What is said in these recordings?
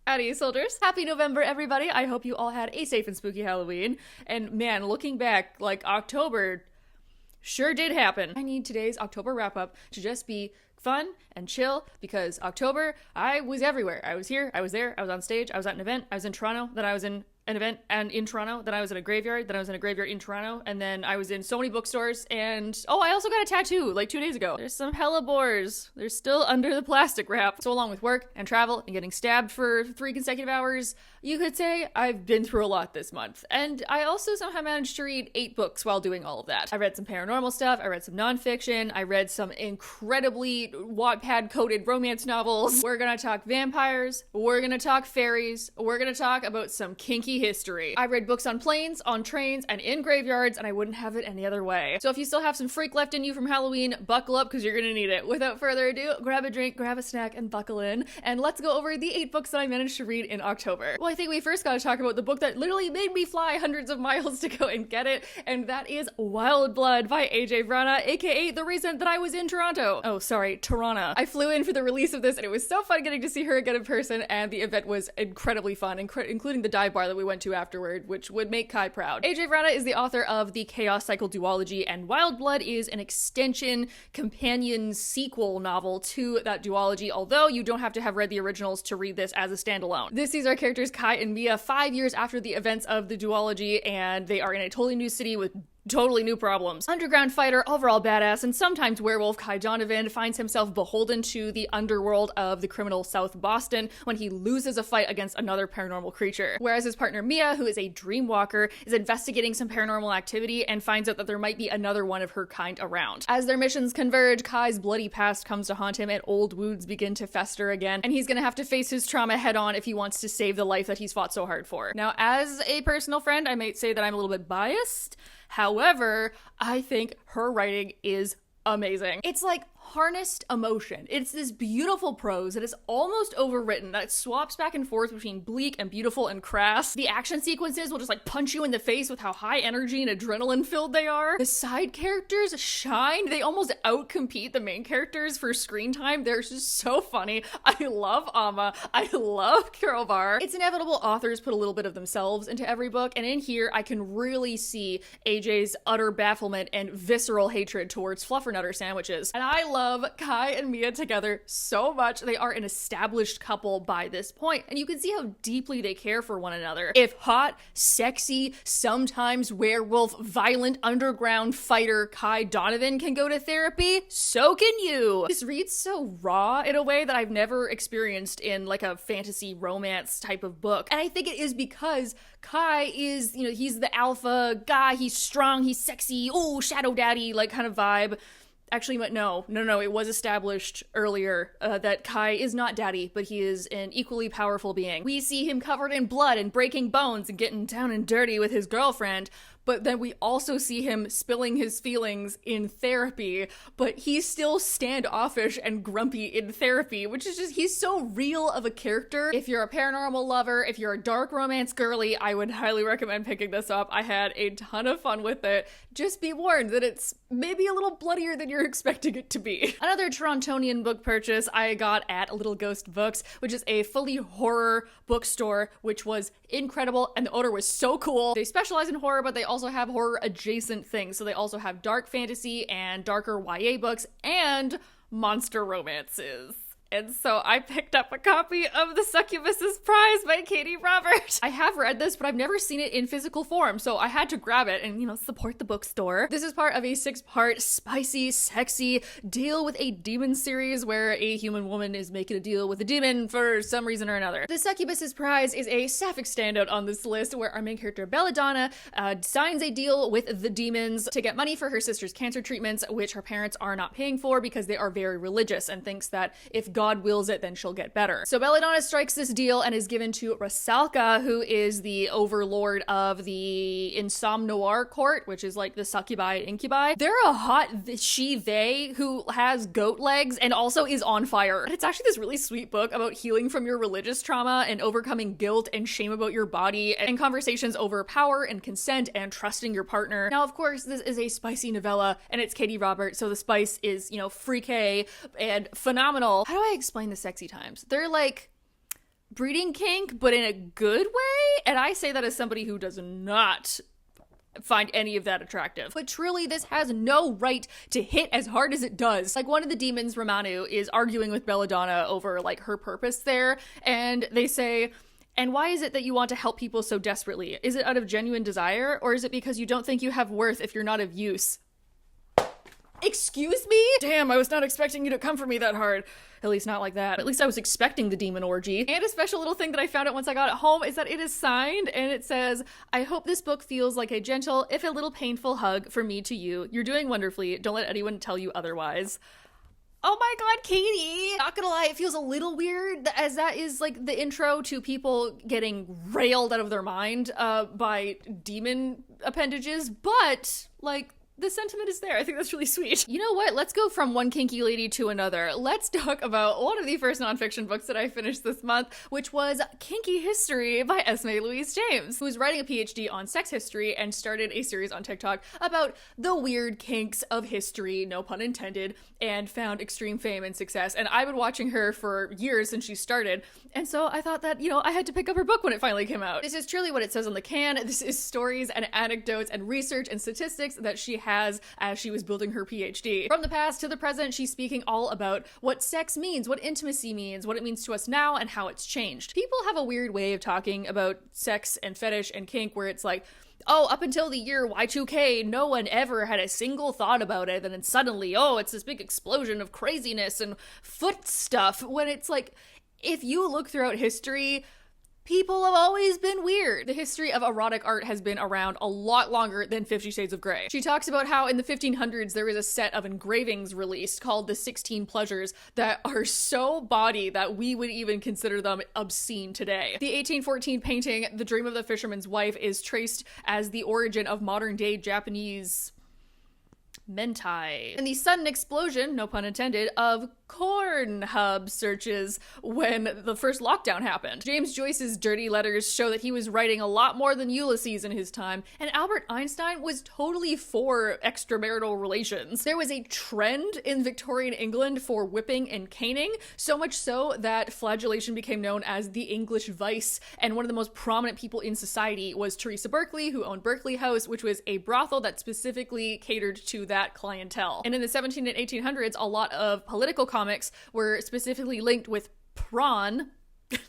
at AModelWho'sRead. Happy November, everybody. I hope you all had a safe and spooky Halloween. And man, looking back, like October sure did happen. I need today's October wrap-up to just be fun and chill because October, I was everywhere. I was here, I was there, I was on stage, I was at an event, I was in Toronto, then I was in an event and in Toronto, then I was at a graveyard, then I was in a graveyard in Toronto, and then I was in so many bookstores, and I also got a tattoo like 2 days ago. There's some hellebores. They're still under the plastic wrap. So along with work and travel and getting stabbed for 3 consecutive hours, you could say I've been through a lot this month. And I also somehow managed to read 8 books while doing all of that. I read some paranormal stuff, I read some nonfiction, I read some incredibly Wattpad-coded romance novels. We're gonna talk vampires, we're gonna talk fairies, we're gonna talk about some kinky history. I read books on planes, on trains, and in graveyards, and I wouldn't have it any other way. So if you still have some freak left in you from Halloween, buckle up because you're gonna need it. Without further ado, grab a drink, grab a snack, and buckle in, and let's go over the 8 books that I managed to read in October. Well, I think we first gotta talk about the book that literally made me fly hundreds of miles to go and get it, and that is Wild Blood by AJ Vrana, aka the reason that I was in Toronto. Oh, sorry, Toronto. I flew in for the release of this, and it was so fun getting to see her again in person, and the event was incredibly fun, including the dive bar that we went to afterward, which would make Kai proud. AJ Vrana is the author of the Chaos Cycle duology, and Wild Blood is an extension, companion, sequel novel to that duology, although you don't have to have read the originals to read this as a standalone. This sees our characters Kai and Mia 5 years after the events of the duology, and they are in a totally new city with totally new problems. Underground fighter, overall badass, and sometimes werewolf Kai Donovan finds himself beholden to the underworld of the criminal South Boston when he loses a fight against another paranormal creature. Whereas his partner Mia, who is a dream walker, is investigating some paranormal activity and finds out that there might be another one of her kind around. As their missions converge, Kai's bloody past comes to haunt him and old wounds begin to fester again, and he's gonna have to face his trauma head on if he wants to save the life that he's fought so hard for. Now, as a personal friend, I might say that I'm a little bit biased. However, I think her writing is amazing. It's like harnessed emotion. It's this beautiful prose that is almost overwritten, that swaps back and forth between bleak and beautiful and crass. The action sequences will just like punch you in the face with how high energy and adrenaline filled they are. The side characters shine. They almost outcompete the main characters for screen time. They're just so funny. I love Amma. I love Crowbar. It's inevitable authors put a little bit of themselves into every book, and in here I can really see AJ's utter bafflement and visceral hatred towards fluffernutter sandwiches. And I love Kai and Mia together so much. They are an established couple by this point, and you can see how deeply they care for one another. If hot, sexy, sometimes werewolf, violent underground fighter Kai Donovan can go to therapy, so can you. This reads so raw in a way that I've never experienced in like a fantasy romance type of book. And I think it is because Kai is, he's the alpha guy, he's strong, he's sexy, ooh, shadow daddy, like kind of vibe. Actually, no, it was established earlier that Kai is not daddy, but he is an equally powerful being. We see him covered in blood and breaking bones and getting down and dirty with his girlfriend, but then we also see him spilling his feelings in therapy, but he's still standoffish and grumpy in therapy, which is just, he's so real of a character. If you're a paranormal lover, if you're a dark romance girly, I would highly recommend picking this up. I had a ton of fun with it. Just be warned that it's maybe a little bloodier than you're expecting it to be. Another Torontonian book purchase I got at Little Ghost Books, which is a fully horror bookstore, which was incredible, and the owner was so cool. They specialize in horror, but they also have horror adjacent things. So they also have dark fantasy and darker YA books and monster romances. And so I picked up a copy of The Succubus's Prize by Katie Robert. I have read this, but I've never seen it in physical form, so I had to grab it and, support the bookstore. This is part of a 6-part spicy, sexy deal with a demon series where a human woman is making a deal with a demon for some reason or another. The Succubus's Prize is a sapphic standout on this list where our main character Belladonna signs a deal with the demons to get money for her sister's cancer treatments, which her parents are not paying for because they are very religious and thinks that if God wills it, then she'll get better. So Belladonna strikes this deal and is given to Rusalka, who is the overlord of the Insomnoir court, which is like the succubi and incubi. They're a hot she-they who has goat legs and also is on fire. And it's actually this really sweet book about healing from your religious trauma and overcoming guilt and shame about your body and conversations over power and consent and trusting your partner. Now, of course, this is a spicy novella and it's Katie Robert, so the spice is, freaky and phenomenal. How do I explain the sexy times? They're like breeding kink, but in a good way. And I say that as somebody who does not find any of that attractive. But truly, this has no right to hit as hard as it does. Like, one of the demons, Romanu, is arguing with Belladonna over, like, her purpose there, and they say, and why is it that you want to help people so desperately? Is it out of genuine desire, or is it because you don't think you have worth if you're not of use? Excuse me? Damn, I was not expecting you to come for me that hard. At least not like that. At least I was expecting the demon orgy. And a special little thing that I found out once I got it home is that it is signed, and it says, I hope this book feels like a gentle, if a little painful hug from me to you. You're doing wonderfully. Don't let anyone tell you otherwise. Oh my god, Katie! Not gonna lie, it feels a little weird, as that is like the intro to people getting railed out of their mind by demon appendages, but like, the sentiment is there. I think that's really sweet. You know what? Let's go from one kinky lady to another. Let's talk about one of the first nonfiction books that I finished this month, which was Kinky History by Esme Louise James, who's writing a PhD on sex history and started a series on TikTok about the weird kinks of history, no pun intended, and found extreme fame and success. And I've been watching her for years since she started, and so I thought that, you know, I had to pick up her book when it finally came out. This is truly what it says on the can. This is stories and anecdotes and research and statistics that she has as she was building her PhD. From the past to the present, she's speaking all about what sex means, what intimacy means, what it means to us now, and how it's changed. People have a weird way of talking about sex and fetish and kink where it's like, oh, up until the year Y2K, no one ever had a single thought about it, and then suddenly, oh, it's this big explosion of craziness and foot stuff, when it's like, if you look throughout history, people have always been weird. The history of erotic art has been around a lot longer than 50 Shades of Grey. She talks about how in the 1500s there was a set of engravings released called the 16 Pleasures that are so bawdy that we would even consider them obscene today. The 1814 painting, The Dream of the Fisherman's Wife, is traced as the origin of modern day Japanese mentai. And the sudden explosion, no pun intended, of Pornhub searches when the first lockdown happened. James Joyce's dirty letters show that he was writing a lot more than Ulysses in his time, and Albert Einstein was totally for extramarital relations. There was a trend in Victorian England for whipping and caning, so much so that flagellation became known as the English vice, and one of the most prominent people in society was Teresa Berkeley, who owned Berkeley House, which was a brothel that specifically catered to that clientele. And in the 17 and 1800s, a lot of political comics were specifically linked with prawn,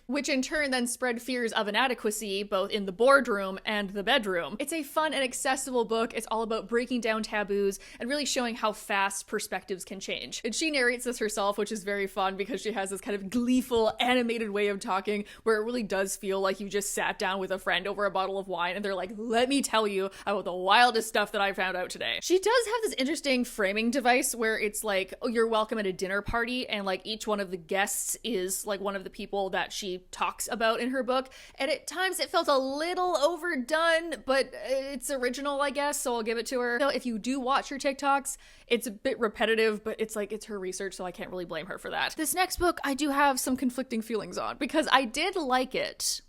which in turn then spread fears of inadequacy both in the boardroom and the bedroom. It's a fun and accessible book. It's all about breaking down taboos and really showing how fast perspectives can change. And she narrates this herself, which is very fun because she has this kind of gleeful, animated way of talking where it really does feel like you just sat down with a friend over a bottle of wine and they're like, let me tell you about the wildest stuff that I found out today. She does have this interesting framing device where it's like, oh, you're welcome at a dinner party, and like each one of the guests is like one of the people that she talks about in her book, and at times it felt a little overdone, but it's original, I guess, so I'll give it to her. So if you do watch her TikToks, it's a bit repetitive, but it's like, it's her research, so I can't really blame her for that. This next book I do have some conflicting feelings on, because I did like it,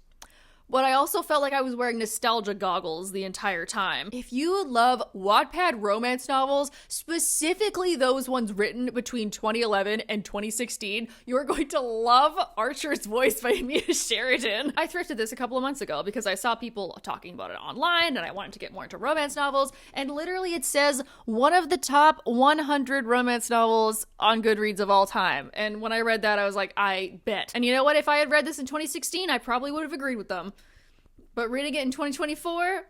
but I also felt like I was wearing nostalgia goggles the entire time. If you love Wattpad romance novels, specifically those ones written between 2011 and 2016, you're going to love Archer's Voice by Mia Sheridan. I thrifted this a couple of months ago because I saw people talking about it online and I wanted to get more into romance novels, and literally it says one of the top 100 romance novels on Goodreads of all time. And when I read that, I was like, I bet. And you know what? If I had read this in 2016, I probably would have agreed with them. But reading it in 2024,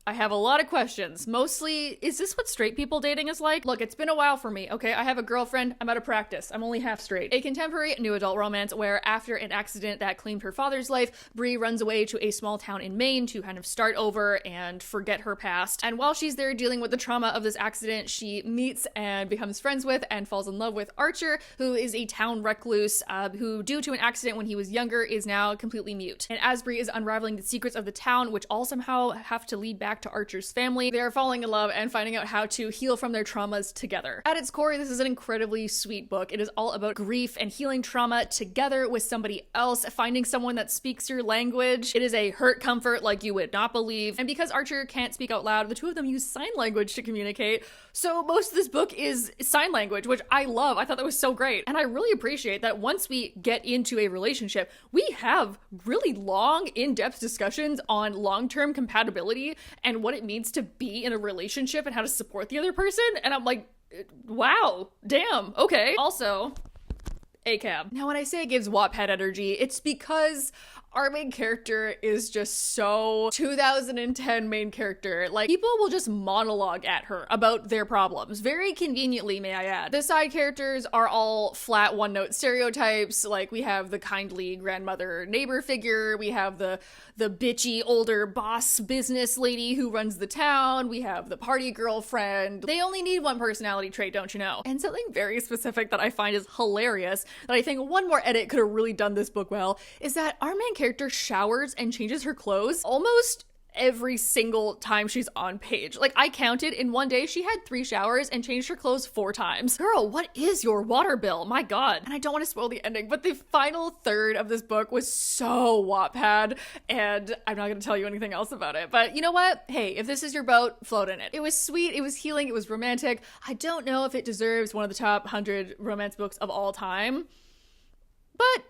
I have a lot of questions. Mostly, is this what straight people dating is like? Look, it's been a while for me, okay? I have a girlfriend, I'm out of practice, I'm only half straight. A contemporary new adult romance where after an accident that claimed her father's life, Bree runs away to a small town in Maine to kind of start over and forget her past. And while she's there dealing with the trauma of this accident, she meets and becomes friends with and falls in love with Archer, who is a town recluse who, due to an accident when he was younger, is now completely mute. And as Bree is unraveling the secrets of the town, which all somehow have to lead back back to Archer's family. They are falling in love and finding out how to heal from their traumas together. At its core, this is an incredibly sweet book. It is all about grief and healing trauma together with somebody else, finding someone that speaks your language. It is a hurt comfort like you would not believe. And because Archer can't speak out loud, the two of them use sign language to communicate. So most of this book is sign language, which I love. I thought that was so great. And I really appreciate that once we get into a relationship, we have really long, in-depth discussions on long-term compatibility and what it means to be in a relationship and how to support the other person. And I'm like, wow, damn, okay. Also, ACAB. Now, when I say it gives Wattpad energy, it's because our main character is just so 2010 main character. Like, people will just monologue at her about their problems. Very conveniently, may I add. The side characters are all flat one-note stereotypes. Like, we have the kindly grandmother neighbor figure. We have the bitchy older boss business lady who runs the town. We have the party girlfriend. They only need one personality trait, don't you know? And something very specific that I find is hilarious, that I think one more edit could have really done this book well, is that our main character showers and changes her clothes almost every single time she's on page. Like, I counted in one day she had 3 showers and changed her clothes 4 times. Girl, what is your water bill? My god. And I don't want to spoil the ending, but the final third of this book was so Wattpad, and I'm not going to tell you anything else about it. But you know what? Hey, if this is your boat, float in it. It was sweet, it was healing, it was romantic. I don't know if it deserves one of the top 100 romance books of all time, but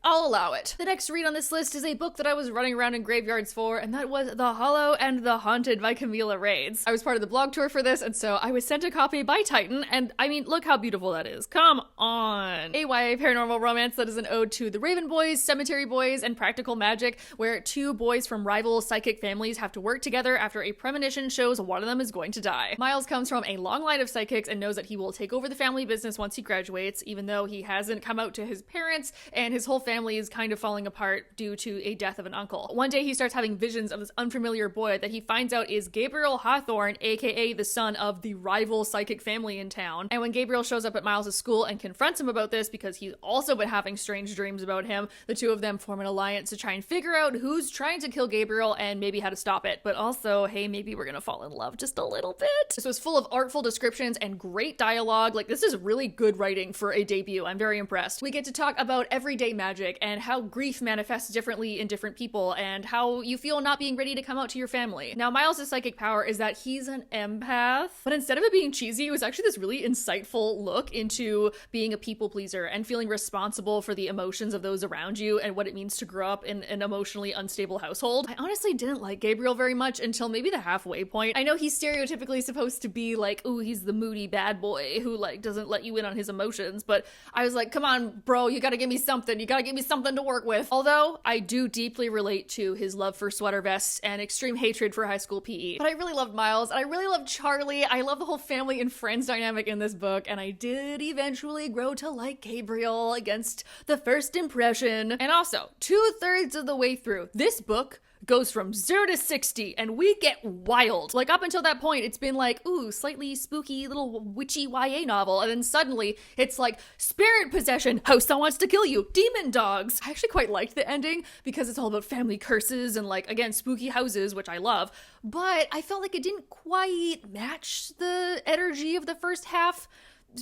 I'll allow it. The next read on this list is a book that I was running around in graveyards for, and that was The Hollow and the Haunted by Camila Raids. I was part of the blog tour for this, and so I was sent a copy by Titan, and I mean, look how beautiful that is. Come on. A YA paranormal romance that is an ode to the Raven Boys, Cemetery Boys, and practical magic, where 2 boys from rival psychic families have to work together after a premonition shows one of them is going to die. Miles comes from a long line of psychics and knows that he will take over the family business once he graduates, even though he hasn't come out to his parents, and his whole family is kind of falling apart due to a death of an uncle. One day he starts having visions of this unfamiliar boy that he finds out is Gabriel Hawthorne, aka the son of the rival psychic family in town. And when Gabriel shows up at Miles' school and confronts him about this because he's also been having strange dreams about him, the two of them form an alliance to try and figure out who's trying to kill Gabriel and maybe how to stop it. But also, hey, maybe we're gonna fall in love just a little bit. This was full of artful descriptions and great dialogue. Like, this is really good writing for a debut. I'm very impressed. We get to talk about everyday magic and how grief manifests differently in different people and how you feel not being ready to come out to your family. Now, Miles' psychic power is that he's an empath, but instead of it being cheesy, it was actually this really insightful look into being a people pleaser and feeling responsible for the emotions of those around you and what it means to grow up in an emotionally unstable household. I honestly didn't like Gabriel very much until maybe the halfway point. I know he's stereotypically supposed to be like, ooh, he's the moody bad boy who like doesn't let you in on his emotions, but I was like, come on, bro, you gotta give me something. You gotta give me something to work with. Although I do deeply relate to his love for sweater vests and extreme hatred for high school PE. But I really loved Miles, and I really loved Charlie. I love the whole family and friends dynamic in this book, and I did eventually grow to like Gabriel against the first impression. And also, 2/3 of the way through, this book goes from 0 to 60 and we get wild. Like, up until that point, it's been like, ooh, slightly spooky little witchy YA novel, and then suddenly it's like spirit possession, house that wants to kill you, demon dogs. I actually quite liked the ending because it's all about family curses and, like, again, spooky houses, which I love, but I felt like it didn't quite match the energy of the first half.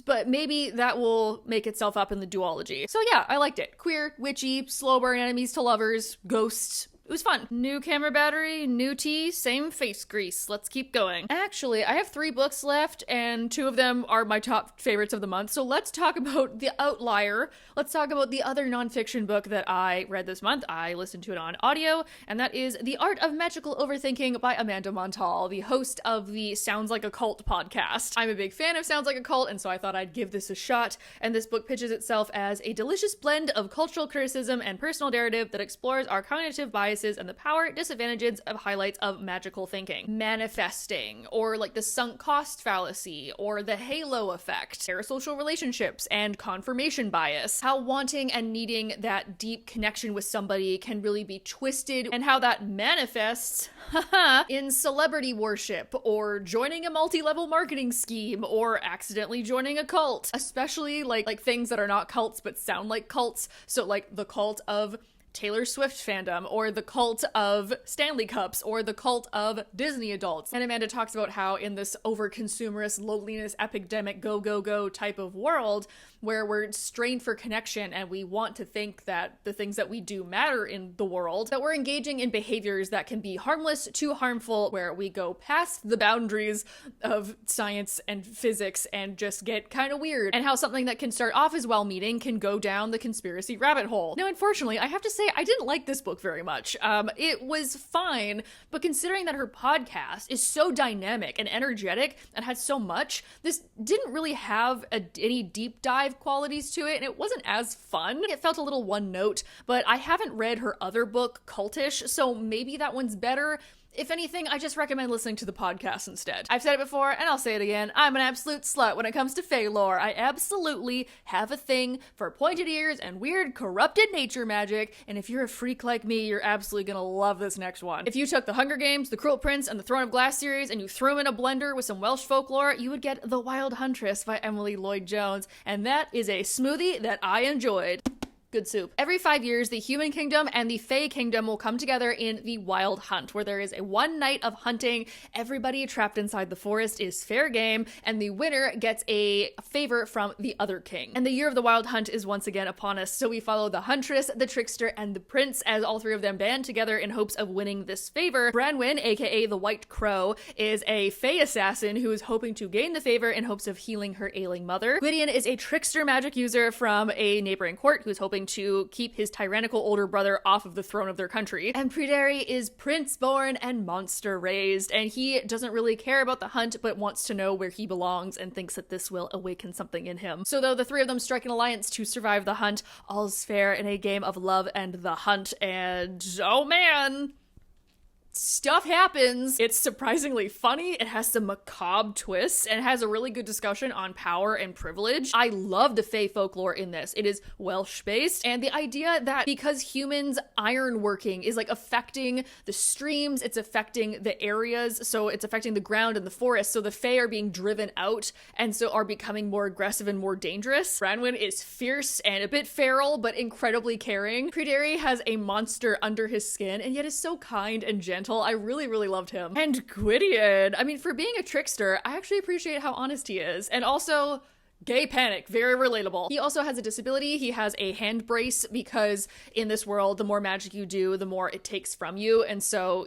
But maybe that will make itself up in the duology. So yeah, I liked it. Queer, witchy, slow burn enemies to lovers, ghosts. It was fun. New camera battery, new tea, same face grease. Let's keep going. Actually, I have 3 books left, and 2 of them are my top favorites of the month. So let's talk about The Outlier. Let's talk about the other nonfiction book that I read this month. I listened to it on audio, and that is The Art of Magical Overthinking by Amanda Montal, the host of the Sounds Like a Cult podcast. I'm a big fan of Sounds Like a Cult, and so I thought I'd give this a shot. And this book pitches itself as a delicious blend of cultural criticism and personal narrative that explores our cognitive biases and the power, disadvantages of highlights of magical thinking. Manifesting, or like the sunk cost fallacy, or the halo effect, parasocial relationships, and confirmation bias. How wanting and needing that deep connection with somebody can really be twisted, and how that manifests in celebrity worship, or joining a multi-level marketing scheme, or accidentally joining a cult. Especially like things that are not cults but sound like cults. So like the cult of Taylor Swift fandom, or the cult of Stanley Cups, or the cult of Disney adults. And Amanda talks about how in this over-consumerist, loneliness, epidemic, go, go, go type of world, where we're strained for connection and we want to think that the things that we do matter in the world, that we're engaging in behaviors that can be harmless to harmful, where we go past the boundaries of science and physics and just get kind of weird, and how something that can start off as well-meaning can go down the conspiracy rabbit hole. Now, unfortunately, I have to say I didn't like this book very much. It was fine, but considering that her podcast is so dynamic and energetic and had so much, this didn't really have any deep dive qualities to it, and it wasn't as fun. It felt a little one note, but I haven't read her other book, Cultish, so maybe that one's better. If anything, I just recommend listening to the podcast instead. I've said it before, and I'll say it again. I'm an absolute slut when it comes to Fae lore. I absolutely have a thing for pointed ears and weird, corrupted nature magic, and if you're a freak like me, you're absolutely gonna love this next one. If you took the Hunger Games, the Cruel Prince, and the Throne of Glass series, and you threw them in a blender with some Welsh folklore, you would get The Wild Huntress by Emily Lloyd-Jones, and that is a smoothie that I enjoyed. Good soup. Every 5 years, the human kingdom and the Fae kingdom will come together in the Wild Hunt, where there is a one night of hunting. Everybody trapped inside the forest is fair game, and the winner gets a favor from the other king. And the year of the Wild Hunt is once again upon us, so we follow the Huntress, the Trickster, and the Prince as all three of them band together in hopes of winning this favor. Branwen, aka the White Crow, is a Fae assassin who is hoping to gain the favor in hopes of healing her ailing mother. Gwydion is a trickster magic user from a neighboring court who is hoping to keep his tyrannical older brother off of the throne of their country. And Pryderi is prince-born and monster-raised, and he doesn't really care about the hunt, but wants to know where he belongs and thinks that this will awaken something in him. So though the three of them strike an alliance to survive the hunt, all's fair in a game of love and the hunt, and oh man, stuff happens. It's surprisingly funny. It has some macabre twists and has a really good discussion on power and privilege. I love the Fae folklore in this. It is Welsh-based, and the idea that because humans' ironworking is like affecting the streams, it's affecting the areas, so it's affecting the ground and the forest, so the Fae are being driven out and so are becoming more aggressive and more dangerous. Branwen is fierce and a bit feral, but incredibly caring. Pryderi has a monster under his skin and yet is so kind and gentle. I really, really loved him. And Gwydion, I mean, for being a trickster, I actually appreciate how honest he is. And also, gay panic, very relatable. He also has a disability. He has a hand brace because in this world, the more magic you do, the more it takes from you. And so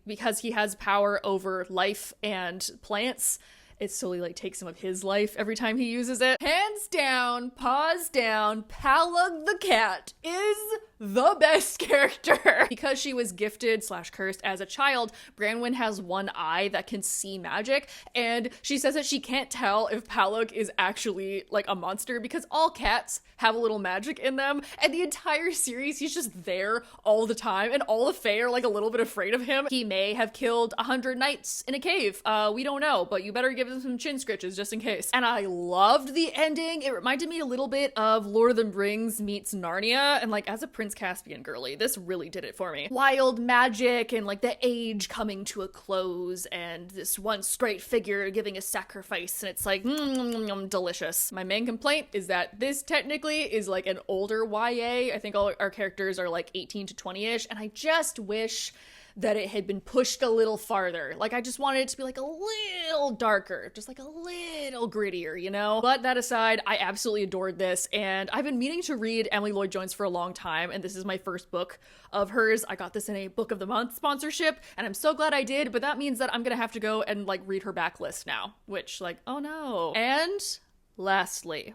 because he has power over life and plants, it slowly like takes some of his life every time he uses it. Hands down, paws down, Palug the cat is the best character. Because she was gifted / cursed as a child, Branwen has one eye that can see magic, and she says that she can't tell if Palug is actually like a monster because all cats have a little magic in them, and the entire series he's just there all the time, and all the Fae are like a little bit afraid of him. He may have killed 100 knights in a cave. We don't know, but you better give him some chin scritches just in case. And I loved the ending. It reminded me a little bit of Lord of the Rings meets Narnia, and like as a Prince Caspian girly, this really did it for me. Wild magic and like the age coming to a close and this once great figure giving a sacrifice, and it's like delicious. My main complaint is that this technically is like an older YA. I think all our characters are like 18 to 20-ish, and I just wish that it had been pushed a little farther. Like, I just wanted it to be like a little darker, just like a little grittier, you know? But that aside, I absolutely adored this, and I've been meaning to read Emily Lloyd-Jones for a long time, and this is my first book of hers. I got this in a Book of the Month sponsorship, and I'm so glad I did, but that means that I'm gonna have to go and like read her backlist now, which like, oh no. And lastly,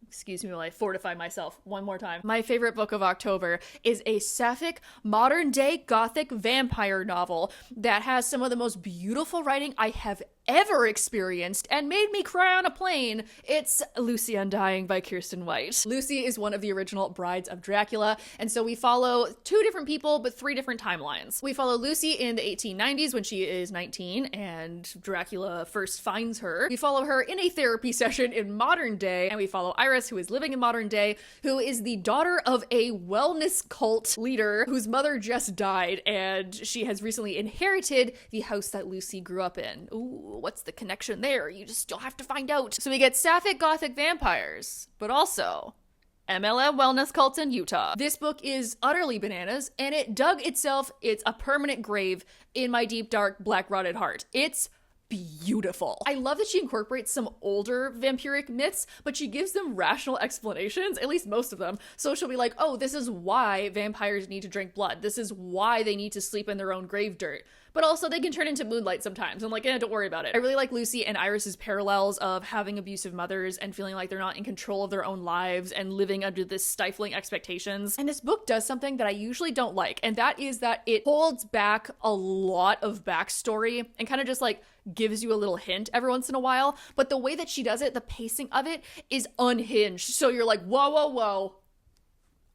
excuse me while I fortify myself one more time. My favorite book of October is a sapphic, modern-day gothic vampire novel that has some of the most beautiful writing I have ever experienced and made me cry on a plane. It's Lucy Undying by Kiersten White. Lucy is one of the original brides of Dracula, and so we follow two different people but three different timelines. We follow Lucy in the 1890s when she is 19 and Dracula first finds her. We follow her in a therapy session in modern day, and we follow Iris, who is living in modern day, who is the daughter of a wellness cult leader whose mother just died, and she has recently inherited the house that Lucy grew up in. Ooh, what's the connection there? You'll have to find out. So we get sapphic gothic vampires, but also MLM wellness cults in Utah. This book is utterly bananas, and it dug itself, it's a permanent grave in my deep, dark, black rotted heart. It's beautiful. I love that she incorporates some older vampiric myths, but she gives them rational explanations, at least most of them. So she'll be like, oh, this is why vampires need to drink blood. This is why they need to sleep in their own grave dirt. But also they can turn into moonlight sometimes. I'm like, don't worry about it. I really like Lucy and Iris's parallels of having abusive mothers and feeling like they're not in control of their own lives and living under this stifling expectations. And this book does something that I usually don't like, and that is that it holds back a lot of backstory and kind of just like gives you a little hint every once in a while. But the way that she does it, the pacing of it is unhinged. So you're like, whoa, whoa, whoa.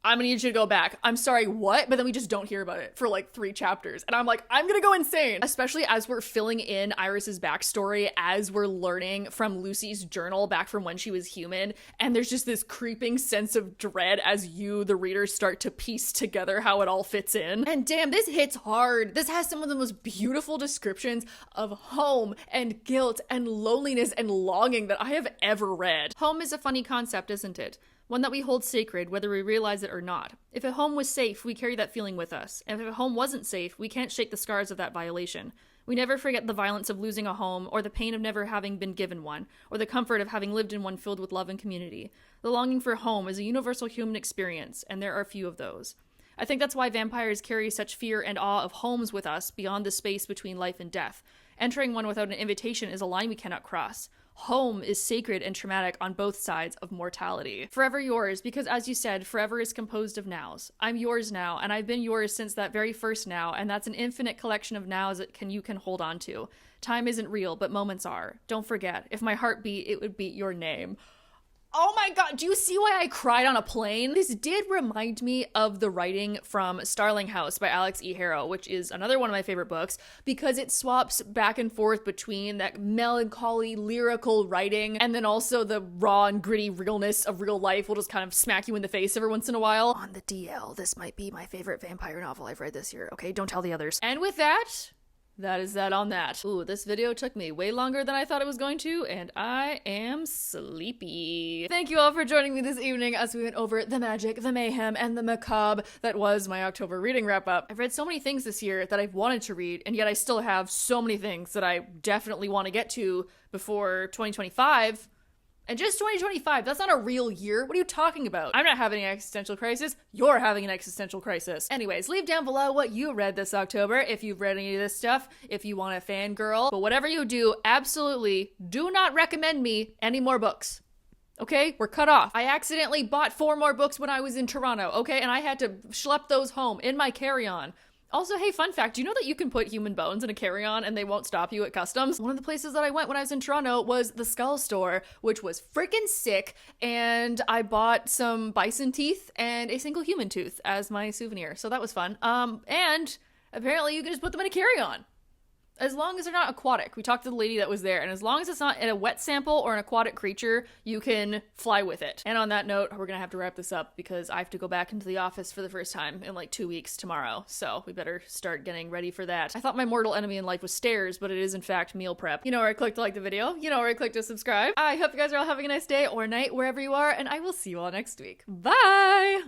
I'm gonna need you to go back. I'm sorry, what? But then we just don't hear about it for like 3 chapters. And I'm like, I'm gonna go insane. Especially as we're filling in Iris's backstory, as we're learning from Lucy's journal back from when she was human. And there's just this creeping sense of dread as you, the reader, start to piece together how it all fits in. And damn, this hits hard. This has some of the most beautiful descriptions of home and guilt and loneliness and longing that I have ever read. Home is a funny concept, isn't it? One that we hold sacred, whether we realize it or not. If a home was safe, we carry that feeling with us. And if a home wasn't safe, we can't shake the scars of that violation. We never forget the violence of losing a home, or the pain of never having been given one, or the comfort of having lived in one filled with love and community. The longing for home is a universal human experience, and there are few of those. I think that's why vampires carry such fear and awe of homes with us beyond the space between life and death. Entering one without an invitation is a line we cannot cross. Home is sacred and traumatic on both sides of mortality. Forever yours, because as you said, forever is composed of nows. I'm yours now, and I've been yours since that very first now, and that's an infinite collection of nows that you can hold on to. Time isn't real, but moments are. Don't forget, if my heart beat, it would beat your name. Oh my god, do you see why I cried on a plane? This did remind me of the writing from Starling House by Alex E. Harrow, which is another one of my favorite books, because it swaps back and forth between that melancholy, lyrical writing, and then also the raw and gritty realness of real life will just kind of smack you in the face every once in a while. On the DL, this might be my favorite vampire novel I've read this year, okay? Don't tell the others. And with that, that is that on that. Ooh, this video took me way longer than I thought it was going to, and I am sleepy. Thank you all for joining me this evening as we went over the magic, the mayhem, and the macabre that was my October reading wrap-up. I've read so many things this year that I've wanted to read, and yet I still have so many things that I definitely want to get to before 2025. And just 2025, that's not a real year. What are you talking about? I'm not having an existential crisis. You're having an existential crisis. Anyways, leave down below what you read this October, if you've read any of this stuff, if you want to fangirl. But whatever you do, absolutely do not recommend me any more books. Okay? We're cut off. I accidentally bought 4 more books when I was in Toronto, okay? And I had to schlep those home in my carry-on. Also, hey, fun fact, do you know that you can put human bones in a carry-on and they won't stop you at customs? One of the places that I went when I was in Toronto was the Skull Store, which was freaking sick, and I bought some bison teeth and a single human tooth as my souvenir, so that was fun. And apparently you can just put them in a carry-on. As long as they're not aquatic. We talked to the lady that was there, and as long as it's not in a wet sample or an aquatic creature, you can fly with it. And on that note, we're gonna have to wrap this up because I have to go back into the office for the first time in like 2 weeks tomorrow, so we better start getting ready for that. I thought my mortal enemy in life was stairs, but it is in fact meal prep. You know where I click to like the video, you know where I click to subscribe. I hope you guys are all having a nice day or night wherever you are, and I will see you all next week. Bye!